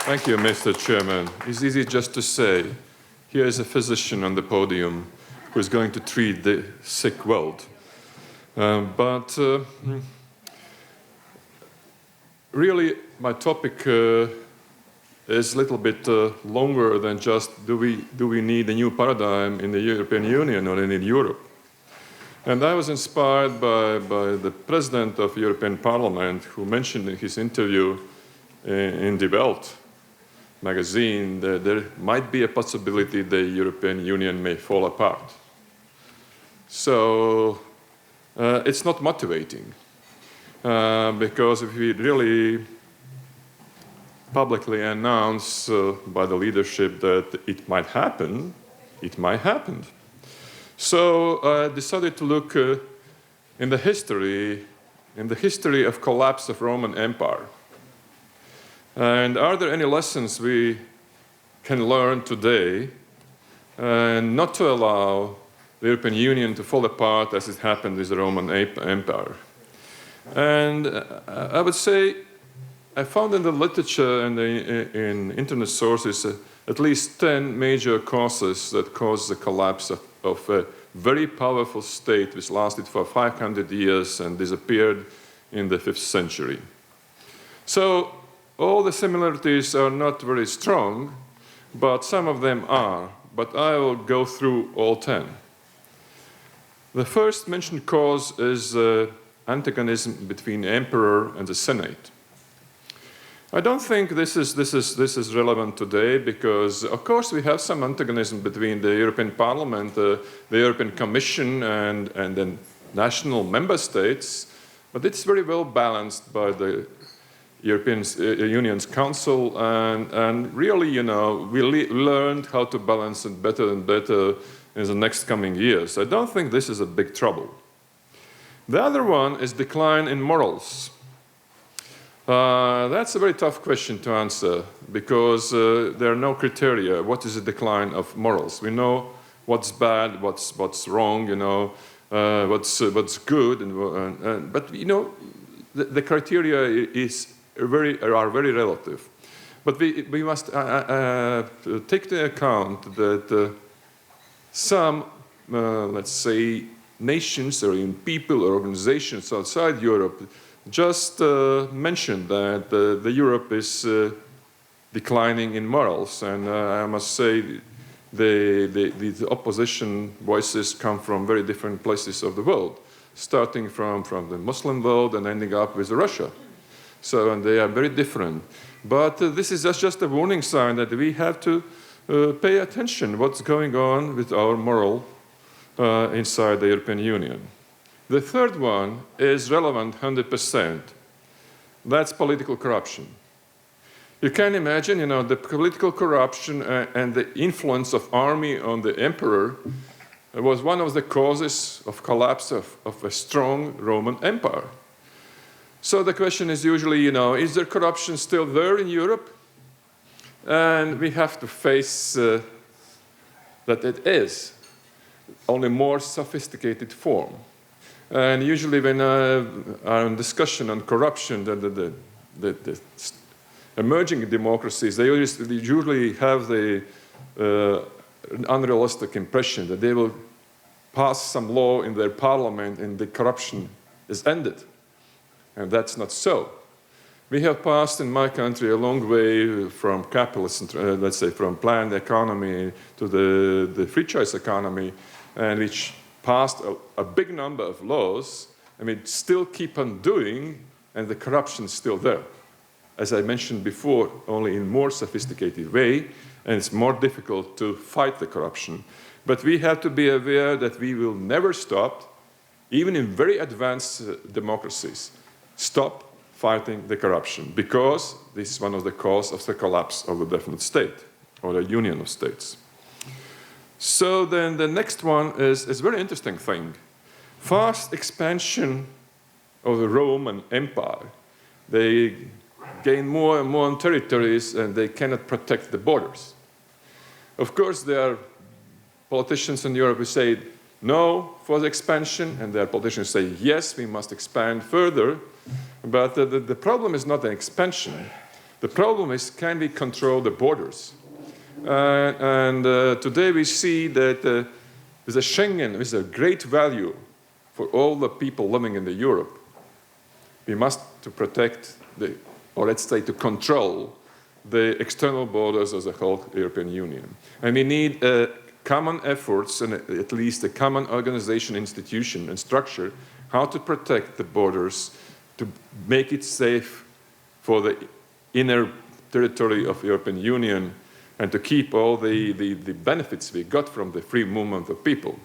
Thank you, Mr. Chairman. It's easy just to say, here is a physician on the podium who is going to treat the sick world. But really, my topic is a little bit longer than just do we need a new paradigm in the European Union or in Europe. And I was inspired by the President of the European Parliament, who mentioned in his interview in Die Welt magazine that there might be a possibility the European Union may fall apart. So it's not motivating, because if we really publicly announce by the leadership that it might happen, it might happen. So I decided to look in the history of collapse of Roman Empire. And are there any lessons we can learn today not to allow the European Union to fall apart as it happened with the Roman Empire? And I would say I found in the literature and in internet sources at least 10 major causes that caused the collapse of a very powerful state which lasted for 500 years and disappeared in the 5th century. So all the similarities are not very strong, but some of them are. But I will go through all 10. The first mentioned cause is antagonism between the emperor and the Senate. I don't think this is relevant today because, of course, we have some antagonism between the European Parliament, the European Commission, and the national member states, but it's very well balanced by the European Union's Council, and really, you know, we learned how to balance it better and better in the next coming years. I don't think this is a big trouble. The other one is decline in morals. That's a very tough question to answer because there are no criteria. What is a decline of morals? We know what's bad, what's wrong, you know, what's good, but you know, the criteria are very relative. But we must take into account that some, let's say, nations or even people or organizations outside Europe just mentioned that the Europe is declining in morals. And I must say the opposition voices come from very different places of the world, starting from the Muslim world and ending up with Russia. So, and they are very different. But this is just a warning sign that we have to pay attention what's going on with our moral inside the European Union. The third one is relevant 100%. That's political corruption. You can imagine, you know, the political corruption and the influence of army on the emperor was one of the causes of collapse of a strong Roman Empire. So the question is usually, you know, is there corruption still there in Europe? And we have to face that it is, only more sophisticated form. And usually when I'm in discussion on corruption, the emerging democracies, they usually have the unrealistic impression that they will pass some law in their parliament and the corruption is ended. And that's not so. We have passed in my country a long way from capitalist, let's say from planned economy to the free choice economy, and which passed a big number of laws, and we still keep on doing, and the corruption is still there. As I mentioned before, only in more sophisticated way, and it's more difficult to fight the corruption. But we have to be aware that we will never stop, even in very advanced democracies, stop fighting the corruption, because this is one of the causes of the collapse of the definite state, or the union of states. So then the next one is a very interesting thing. Fast expansion of the Roman Empire. They gain more and more territories and they cannot protect the borders. Of course, there are politicians in Europe who say no for the expansion, and there are politicians who say yes, we must expand further. But the problem is not an expansion. The problem is, can we control the borders? Today we see that with a Schengen, with a great value for all the people living in Europe, we must to protect or let's say to control the external borders of the whole European Union. And we need common efforts and at least a common organization, institution and structure how to protect the borders, to make it safe for the inner territory of the European Union and to keep all the benefits we got from the free movement of people.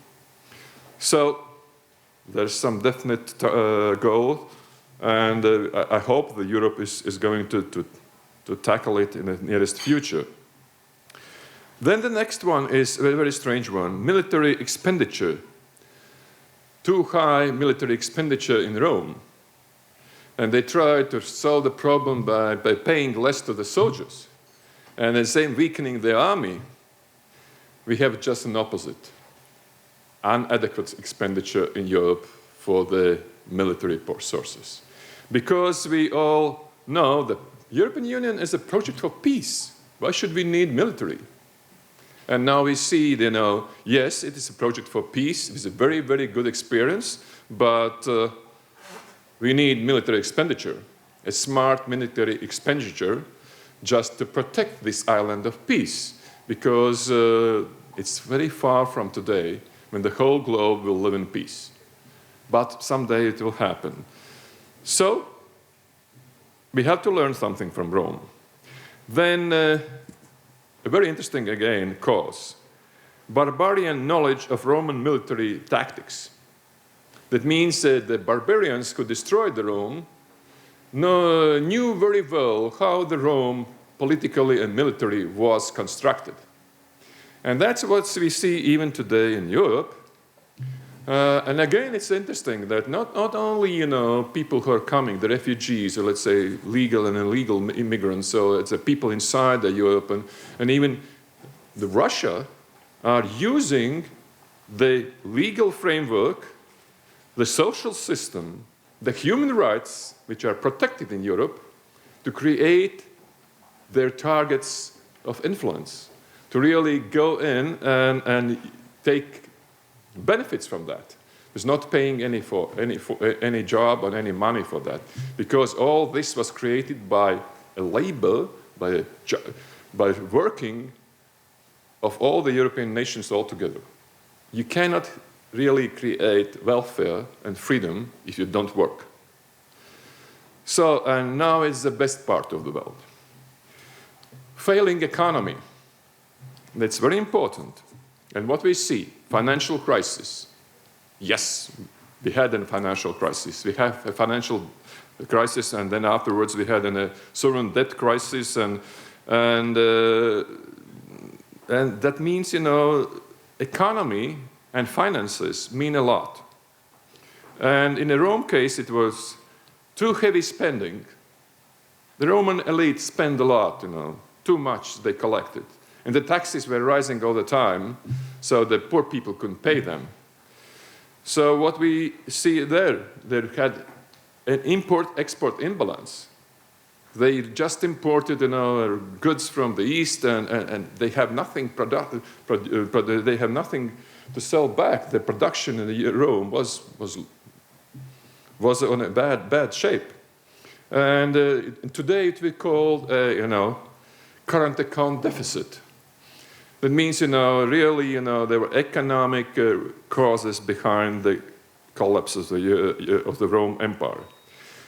So there's some definite goal, and I hope that Europe is going to tackle it in the nearest future. Then the next one is a very, very strange one, military expenditure. Too high military expenditure in Rome. And they try to solve the problem by paying less to the soldiers. And the same weakening the army. We have just an opposite. Inadequate expenditure in Europe for the military sources. Because we all know that the European Union is a project for peace. Why should we need military? And now we see, yes, it is a project for peace. It is a very, very good experience, but we need military expenditure, a smart military expenditure, just to protect this island of peace, because it's very far from today when the whole globe will live in peace. But someday it will happen. So we have to learn something from Rome. Then a very interesting, again, cause. Barbarian knowledge of Roman military tactics. That means that the barbarians who destroyed the Rome knew very well how the Rome politically and militarily was constructed. And that's what we see even today in Europe. And again, it's interesting that not only, people who are coming, the refugees, or let's say legal and illegal immigrants, so it's the people inside Europe, and even Russia are using the legal framework, the social system, the human rights, which are protected in Europe, to create their targets of influence, to really go in and take benefits from that. It's not paying any job or any money for that, because all this was created by a labor, by working of all the European nations all together. You cannot really create welfare and freedom if you don't work. So, and now it's the best part of the world. Failing economy. That's very important. And what we see, financial crisis. Yes, we had a financial crisis. We have a financial crisis, and then afterwards we had a sovereign debt crisis, and that means, economy and finances mean a lot. And in the Rome case, it was too heavy spending. The Roman elite spent a lot, too much they collected. And the taxes were rising all the time, so the poor people couldn't pay them. So what we see there, they had an import-export imbalance. They just imported, goods from the East, and they have nothing. They have nothing to sell back. The production in Rome was on a bad shape. And today it we call, current account deficit. That means, really, there were economic causes behind the collapse of the Rome Empire.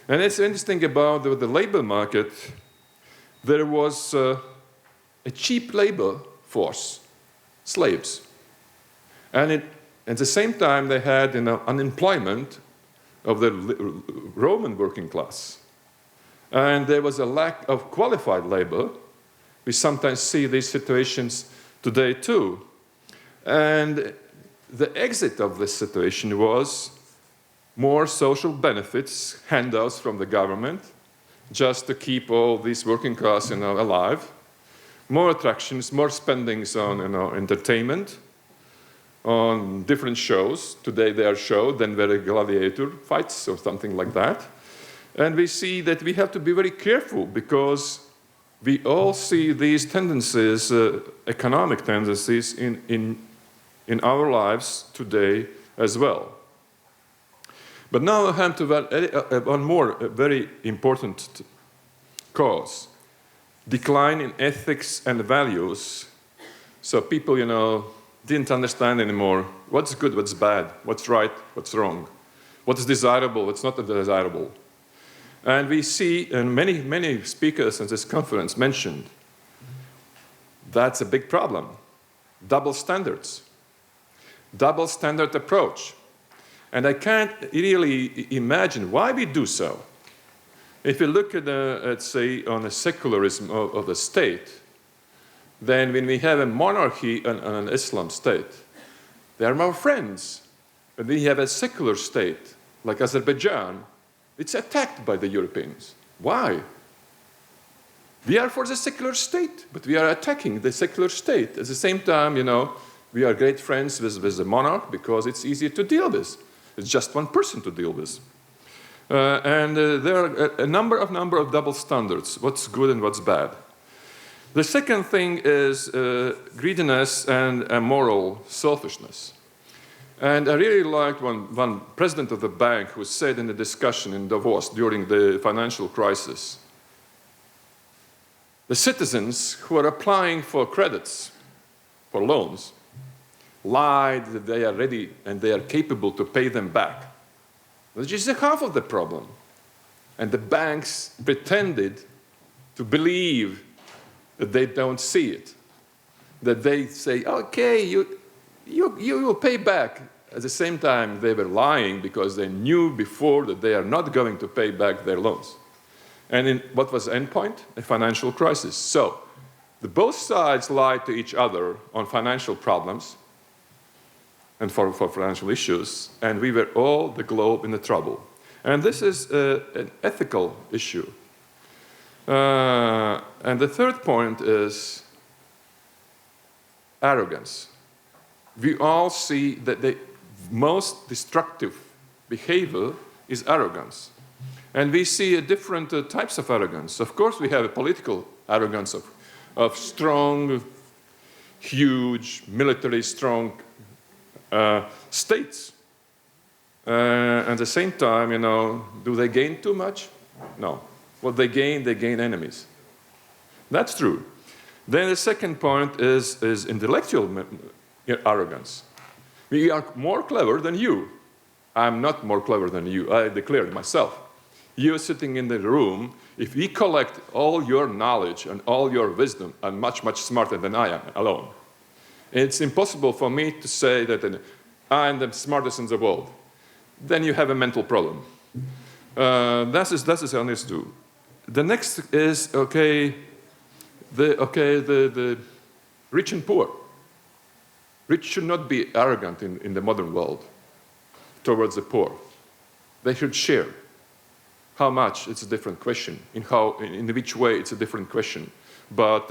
And it's interesting about the labor market. There was a cheap labor force, slaves. And at the same time, they had unemployment of the Roman working class. And there was a lack of qualified labor. We sometimes see these situations today too. And the exit of this situation was more social benefits, handouts from the government, just to keep all these working class alive, more attractions, more spendings on entertainment, on different shows. Today they are shows, then there are gladiator fights or something like that. And we see that we have to be very careful, because we all see these tendencies, economic tendencies, in our lives today as well. But now I have to one more very important cause: decline in ethics and values. So people, didn't understand anymore what's good, what's bad, what's right, what's wrong, what's desirable, what's not desirable. And we see, and many speakers in this conference mentioned, that's a big problem. Double standards, double standard approach. And I can't really imagine why we do so. If you look at, let's say, on the secularism of the state, then when we have a monarchy and an Islam state, they are our friends. When we have a secular state, like Azerbaijan, it's attacked by the Europeans. Why? We are for the secular state, but we are attacking the secular state. At the same time, we are great friends with the monarch because it's easier to deal with. It's just one person to deal with. And there are a number of double standards, what's good and what's bad. The second thing is greediness and moral selfishness. And I really liked one president of the bank who said in a discussion in Davos during the financial crisis, the citizens who are applying for credits, for loans, lied that they are ready and they are capable to pay them back, which is half of the problem. And the banks pretended to believe that they don't see it, that they say, okay, you will pay back. At the same time, they were lying because they knew before that they are not going to pay back their loans. And what was the end point? A financial crisis. So both sides lied to each other on financial problems and for financial issues, and we were all, the globe, in the trouble. And this is an ethical issue. And the third point is arrogance. We all see that the most destructive behavior is arrogance. And we see different types of arrogance. Of course, we have a political arrogance of strong, huge, military strong states. At the same time, do they gain too much? No. What they gain enemies. That's true. Then the second point is intellectual arrogance. We are more clever than you. I'm not more clever than you. I declared myself. You're sitting in the room. If we collect all your knowledge and all your wisdom, I'm much, much smarter than I am alone. It's impossible for me to say that I'm the smartest in the world. Then you have a mental problem. That is honest too. The next is, the rich and poor. Rich should not be arrogant in the modern world towards the poor. They should share. How much? It's a different question. In which way? It's a different question. But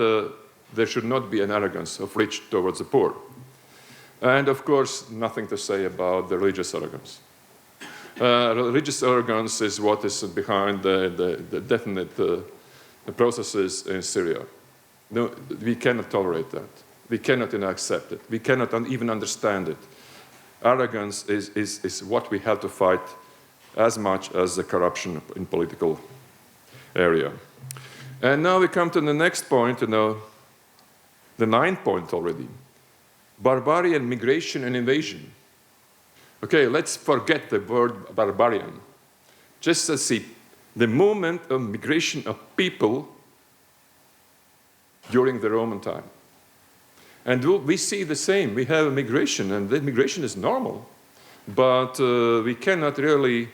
there should not be an arrogance of rich towards the poor. And of course, nothing to say about the religious arrogance. Religious arrogance is what is behind the definite processes in Syria. No, we cannot tolerate that. We cannot accept it. We cannot even understand it. Arrogance is what we have to fight as much as the corruption in political area. And now we come to the next point, the ninth point already. Barbarian migration and invasion. Okay, let's forget the word barbarian. Just to see the movement of migration of people during the Roman time. And we see the same. We have migration, and the migration is normal. But we cannot really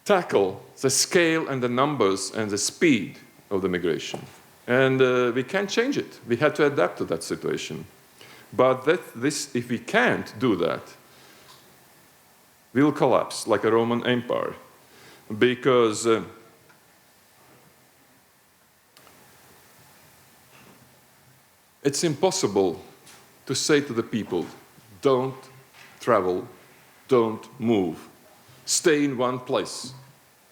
tackle the scale and the numbers and the speed of the migration. And we can't change it. We have to adapt to that situation. But if we can't do that, we'll collapse like a Roman Empire. Because it's impossible to say to the people, don't travel, don't move, stay in one place.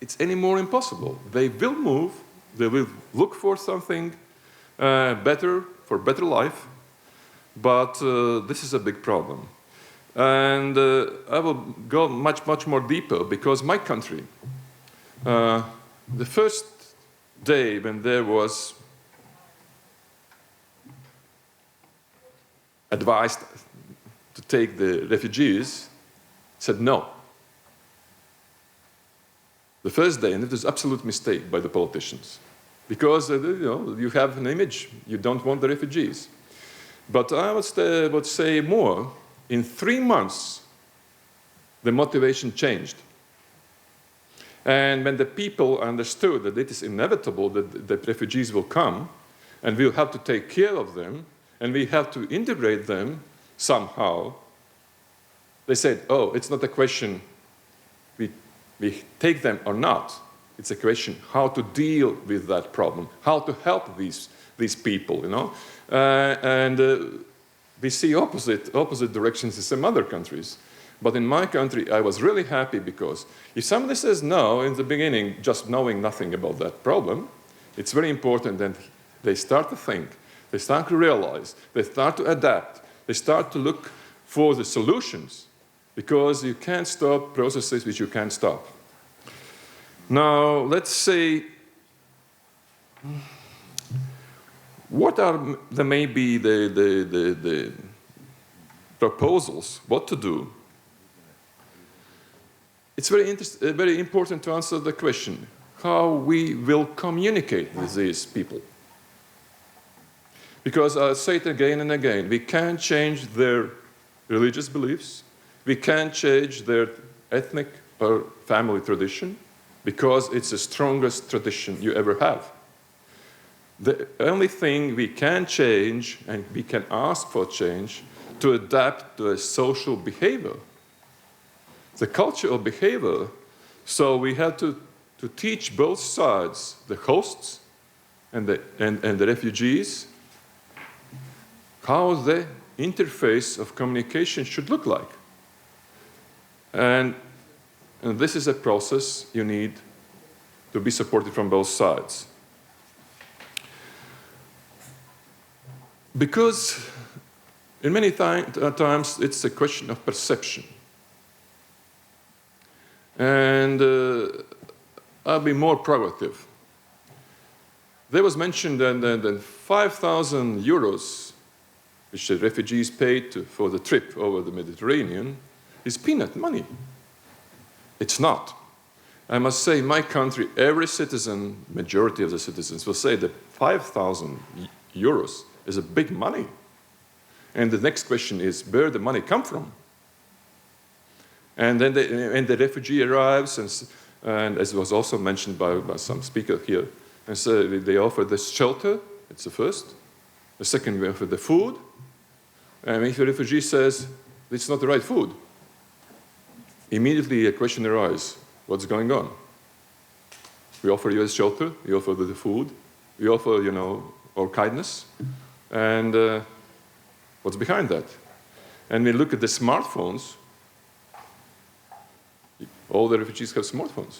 It's any more impossible. They will move, They will look for something better, for better life, but this is a big problem. And I will go much, much more deeper, because my country, the first day when there was advised to take the refugees, said no. The first day, and it was an absolute mistake by the politicians, because you have an image, you don't want the refugees. But I would say more. In 3 months, the motivation changed. And when the people understood that it is inevitable that the refugees will come, and we'll have to take care of them, and we have to integrate them somehow, they said, oh, it's not a question we take them or not. It's a question how to deal with that problem, how to help these people, we see opposite directions in some other countries. But in my country, I was really happy, because if somebody says no in the beginning, just knowing nothing about that problem, it's very important that they start to think, they start to realize, they start to adapt, they start to look for the solutions, because you can't stop processes which you can't stop. Now, let's say, what are maybe the proposals, what to do? It's very important to answer the question, how we will communicate with these people. Because I say it again and again, we can't change their religious beliefs, we can't change their ethnic or family tradition, because it's the strongest tradition you ever have. The only thing we can change, and we can ask for change, to adapt to a social behavior, the culture of behavior. So we have to teach both sides, the hosts and the refugees, how the interface of communication should look like. And this is a process you need to be supported from both sides. Because in many times it's a question of perception. And I'll be more provocative. There was mentioned that 5,000 euros, which the refugees paid for the trip over the Mediterranean, is peanut money. It's not. I must say, in my country, every citizen, majority of the citizens, will say that 5,000 euros is a big money. And the next question is, where the money come from? And then the refugee arrives, and as was also mentioned by some speaker here, and so they offer the shelter, it's the first. The second, we offer the food. And if the refugee says, it's not the right food, immediately a question arises, what's going on? We offer you a shelter, we offer the food, we offer, our kindness, and what's behind that? And we look at the smartphones. All the refugees have smartphones,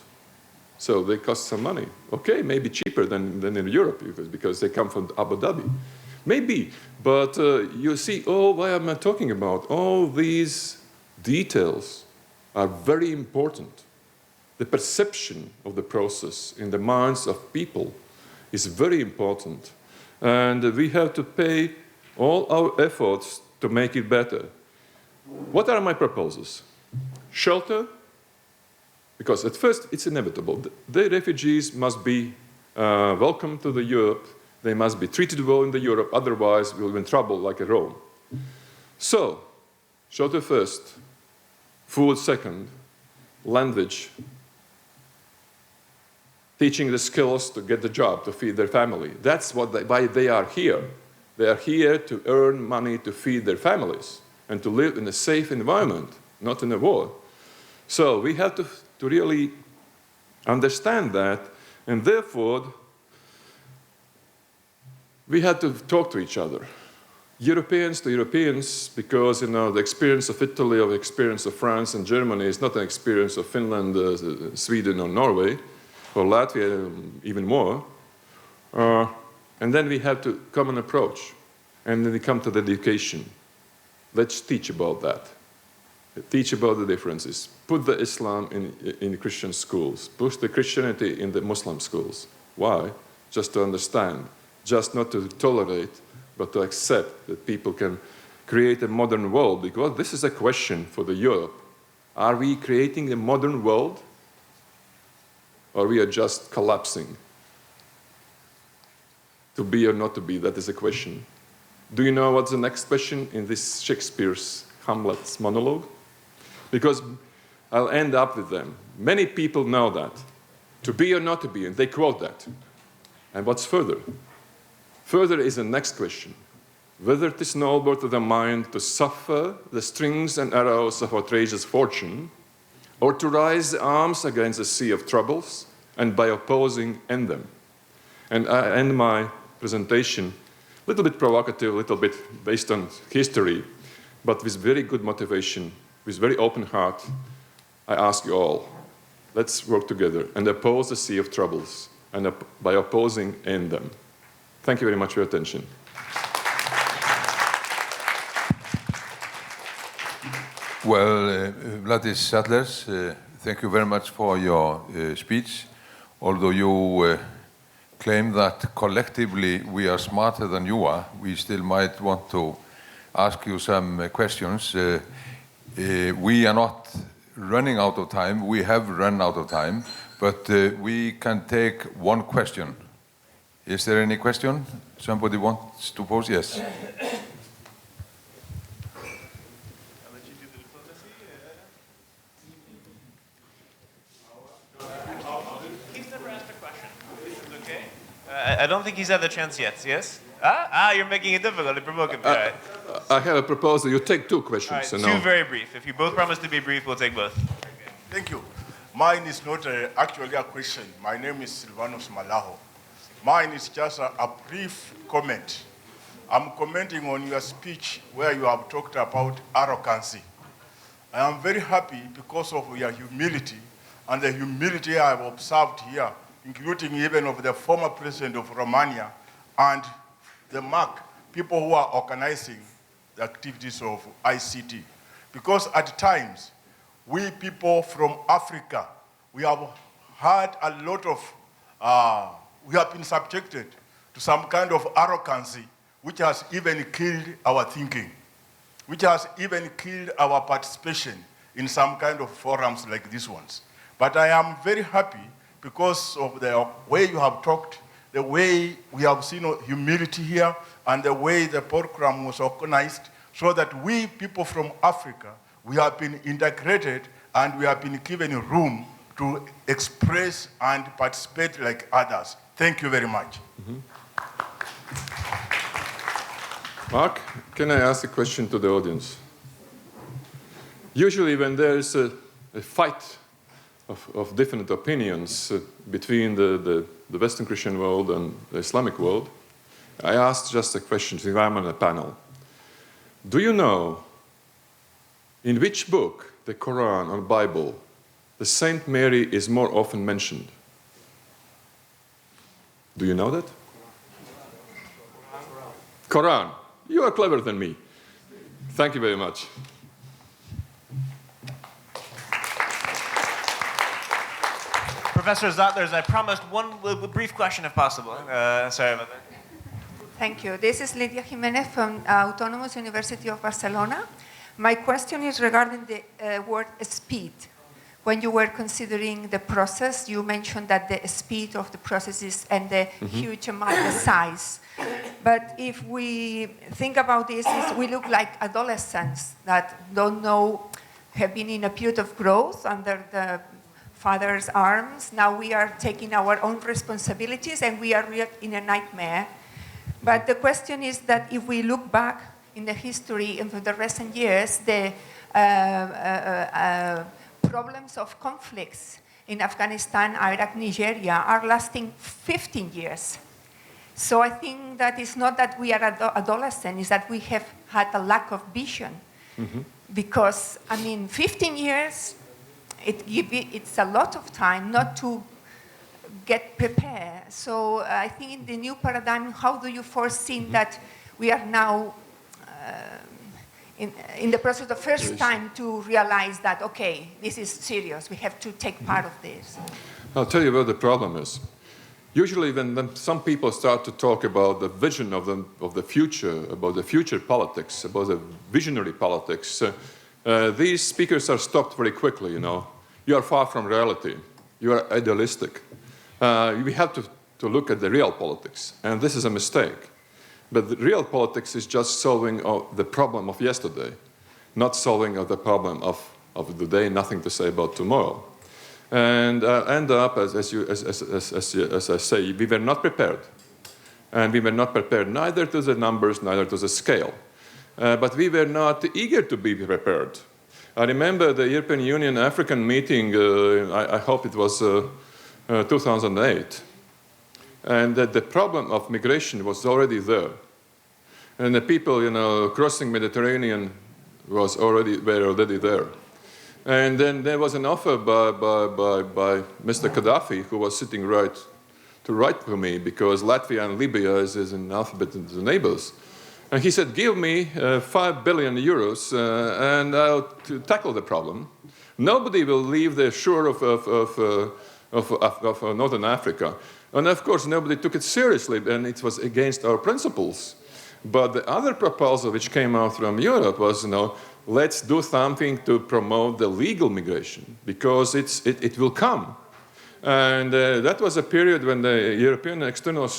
so they cost some money. Okay, maybe cheaper than in Europe, because they come from Abu Dhabi. Maybe, but you see, what am I talking about? All these details are very important. The perception of the process in the minds of people is very important. And we have to pay all our efforts to make it better. What are my proposals? Shelter, because at first it's inevitable. The refugees must be welcome to the Europe. They must be treated well in the Europe, otherwise we'll be in trouble like a Rome. So, shelter first, food second, language, teaching the skills to get the job, to feed their family. That's why they are here. They are here to earn money to feed their families and to live in a safe environment, not in a war. So we have to really understand that, and therefore we have to talk to each other. Europeans to Europeans, because the experience of Italy or the experience of France and Germany is not an experience of Finland, Sweden or Norway, or Latvia even more. And then we have to common approach. And then we come to the education. Let's teach about that. Teach about the differences. Put the Islam in Christian schools. Push the Christianity in the Muslim schools. Why? Just to understand. Just not to tolerate, but to accept that people can create a modern world. Because this is a question for the Europe. Are we creating a modern world? Or we are just collapsing? To be or not to be, that is a question. Do you know what's the next question in this Shakespeare's Hamlet's monologue? Because I'll end up with them. Many people know that. To be or not to be, and they quote that. And what's further? Further is the next question. Whether it is noble to the mind to suffer the strings and arrows of outrageous fortune, or to rise the arms against the sea of troubles, and by opposing end them. And I end my presentation a little bit provocative, a little bit based on history, but with very good motivation, with very open heart. I ask you all, let's work together and oppose the sea of troubles, and by opposing, end them. Thank you very much for your attention. Well, Vladis Zatlers, thank you very much for your speech. Although you claim that collectively we are smarter than you are, we still might want to ask you some questions. We are not running out of time. We have run out of time, but we can take one question. Is there any question somebody wants to pose? Yes. I don't think he's had the chance yet, yes? You're making it difficult to provoke him. Right. I have a proposal. You take two questions. Right, two very brief. If you both promise to be brief, we'll take both. Thank you. Mine is not actually a question. My name is Silvanos Malaho. Mine is just a brief comment. I'm commenting on your speech where you have talked about arrogancy. I am very happy because of your humility and the humility I have observed here, including even of the former president of Romania and the MAC, people who are organizing the activities of ICT. Because at times, we people from Africa, we have had a lot of, we have been subjected to some kind of arrogancy, which has even killed our thinking, which has even killed our participation in some kind of forums like these ones. But I am very happy because of the way you have talked, the way we have seen humility here, and the way the program was organized, so that we people from Africa, we have been integrated and we have been given room to express and participate like others. Thank you very much. Mm-hmm. Mark, can I ask a question to the audience? Usually when there is a fight of different opinions between the Western Christian world and the Islamic world, I asked just a question if I'm on a panel. Do you know in which book, the Quran or Bible, the Saint Mary is more often mentioned? Do you know that? Quran. You are clever than me. Thank you very much. Professor Zatlers, I promised one brief question if possible. Sorry about that. Thank you. This is Lidia Jimenez from Autonomous University of Barcelona. My question is regarding the word speed. When you were considering the process, you mentioned that the speed of the processes and the huge amount, the size. But if we think about this, we look like adolescents that don't know, have been in a period of growth under the father's arms. Now we are taking our own responsibilities and we are in a nightmare. But the question is that if we look back in the history of the recent years, the problems of conflicts in Afghanistan, Iraq, Nigeria are lasting 15 years. So I think that it's not that we are adolescents, it's that we have had a lack of vision. Because, I mean, 15 years, it's a lot of time not to get prepared. So I think in the new paradigm, how do you foresee that we are now in the process the first time to realize that, okay, this is serious, we have to take part of this? I'll tell you what the problem is. Usually when some people start to talk about the vision of the future, about the future politics, about the visionary politics, these speakers are stopped very quickly, you know. You are far from reality. You are idealistic. We have to look at the real politics, and this is a mistake. But the real politics is just solving the problem of yesterday, not solving the problem of the day, nothing to say about tomorrow. And end up, as I say, we were not prepared. And we were not prepared neither to the numbers, neither to the scale. But we were not eager to be prepared. I remember the European Union African meeting, I hope it was 2008. And that the problem of migration was already there. And the people, you know, crossing Mediterranean were already there. And then there was an offer by Mr. Gaddafi, who was sitting right to me, because Latvia and Libya is in alphabet of the neighbors. And he said, give me 5 billion euros and I'll tackle the problem. Nobody will leave the shore of Northern Africa. And of course, nobody took it seriously, and it was against our principles. But the other proposal which came out from Europe was, you know, let's do something to promote the legal migration, because it will come. And that was a period when the European External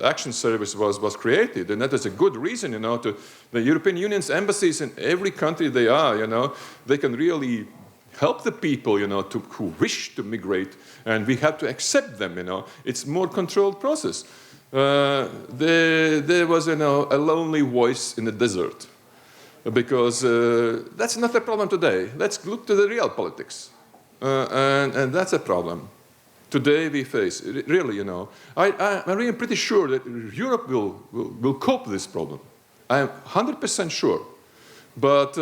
Action Service was created, and that is a good reason, you know, to the European Union's embassies in every country they are, you know, they can really help the people, you know, who wish to migrate, and we have to accept them, you know. It's a more controlled process. There was, you know, a lonely voice in the desert, because that's not a problem today. Let's look to the real politics, and that's a problem. Today we face, really, you know, I'm really pretty sure that Europe will cope with this problem. I'm 100% sure. But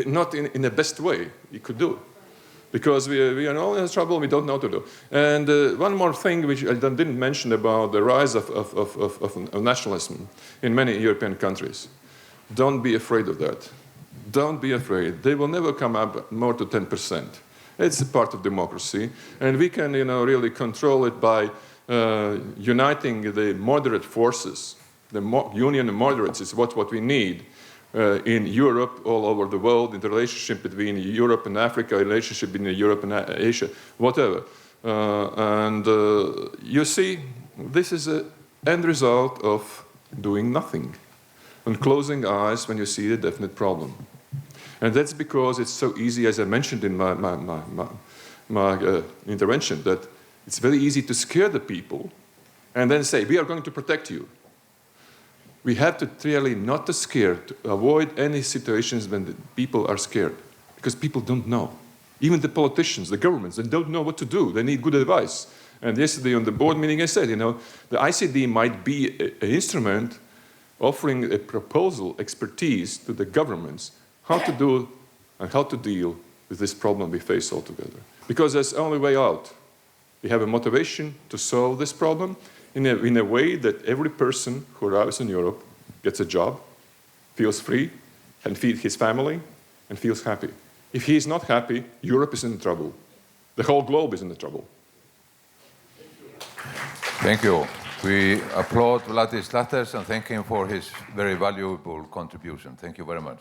not in the best way we could do. Because we are all in trouble, we don't know what to do. And one more thing which I didn't mention about the rise of nationalism in many European countries. Don't be afraid of that. Don't be afraid. They will never come up more to 10%. It's a part of democracy. And we can, you know, really control it by uniting the moderate forces. The union of moderates is what we need. In Europe, all over the world, in the relationship between Europe and Africa, relationship between Europe and Asia, whatever. You see, this is an end result of doing nothing and closing eyes when you see a definite problem. And that's because it's so easy, as I mentioned in my intervention, that it's very easy to scare the people and then say, we are going to protect you. We have to really not to scare, to avoid any situations when the people are scared, because people don't know. Even the politicians, the governments, they don't know what to do. They need good advice. And yesterday on the board meeting I said, you know, the ICD might be an instrument offering a proposal, expertise to the governments, how to do and how to deal with this problem we face altogether. Because that's the only way out. We have a motivation to solve this problem, in a way that every person who arrives in Europe gets a job, feels free, can feed his family, and feels happy. If he is not happy, Europe is in trouble. The whole globe is in trouble. Thank you. We applaud Vladis Zatlers and thank him for his very valuable contribution. Thank you very much.